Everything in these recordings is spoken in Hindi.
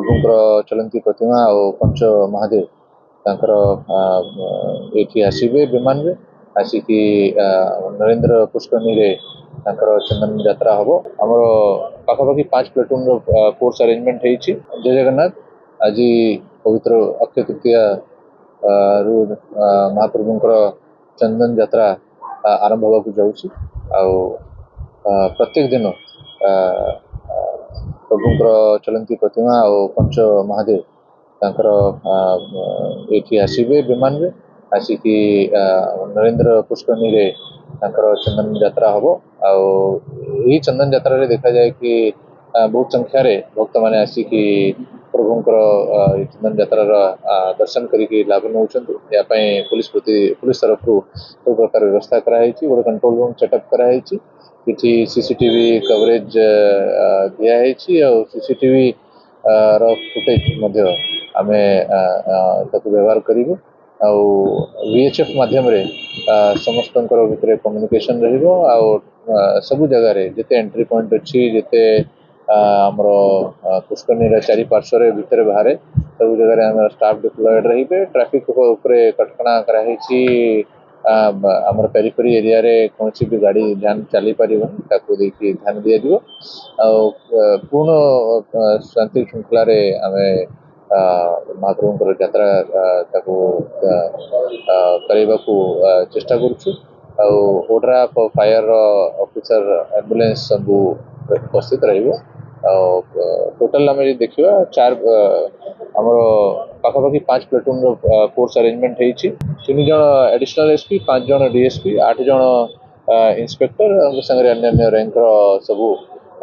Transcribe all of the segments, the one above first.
प्रभुंकर चलती प्रतिमा और पंच महादेव तांकर ये आसवे विमान रे आसिकी नरेंद्र पुष्करणी रे तांकर चंदन यात्रा हम आमर पाखापाखि 5 प्लेटून फोर्स अरेंजमेंट होती। जय जगन्नाथ। आज पवित्र अक्षय तृतीया रु महाप्रभुंकर चंदन यात्रा आरंभ होगा जाऊँगी। प्रत्येक दिन प्रभुंकर चलती प्रतिमा और पंच महादेव तांकर ये आसवे विमान रे आसिकी नरेंद्र पुष्करणी रे तांकर चंदन यात्रा हम यही चंदन यात्रा रे देखा जाए कि बहुत संख्यार भक्त मैंने आसिकी प्रभुंकर चंदन यात्रा दर्शन करके लाभ नौ पुलिस तरफ सब प्रकार व्यवस्था कराई गोटे कंट्रोल रूम सेटअप कराई सीसीटीवी कवरेज दिखाई और सीसीटीवी रो फुटेज आम व्यवहार करूँ VHF माध्यम रे समस्त भितर कम्युनिकेशन रहिबो सबु जगह रे जिते एंट्री पॉइंट अच्छी जिते आमर पुष्करणी चारि पार्श्व भितर बाहर सब जगह आम स्टाफ डिप्लॉयड रहिबे। ट्रैफिक उपरे कटकणा कराई आमर पेरिफेरी एरिया रे कौन भी गाड़ी ध्यान चली पारिबनी ताको देखि ध्यान दिया दियो पूर्ण शांति श्रृंखला रे आमे महाप्रभुंकर यात्रा ताको करैबाकू चेष्टा करूछु। ओड्राफ फायर ऑफिसर एम्बुलेंस सब उपस्थित रहिबो। टोटल आम देखा 4 आमर पाखापाखि 5 प्लेटून फोर्स अरेंजमेंट होती। 3 जन एडिशनल एसपी 5 जन डीएसपी 8 जन इंस्पेक्टर संगे अन्य रैंक सबू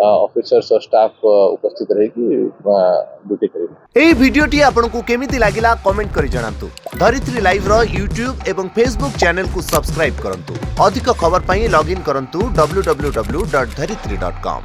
ऑफिसर्स और स्टाफ उपस्थित रही ड्यूटी करेंगे। एई वीडियोटी आपनको केमिति लागिला कमेंट करि जणांतु। धरित्री लाइव रो यूट्यूब एवं फेसबुक चैनल को सब्सक्राइब करंतु। अधिक खबर पई लॉगिन करंतु www.dharitri.com।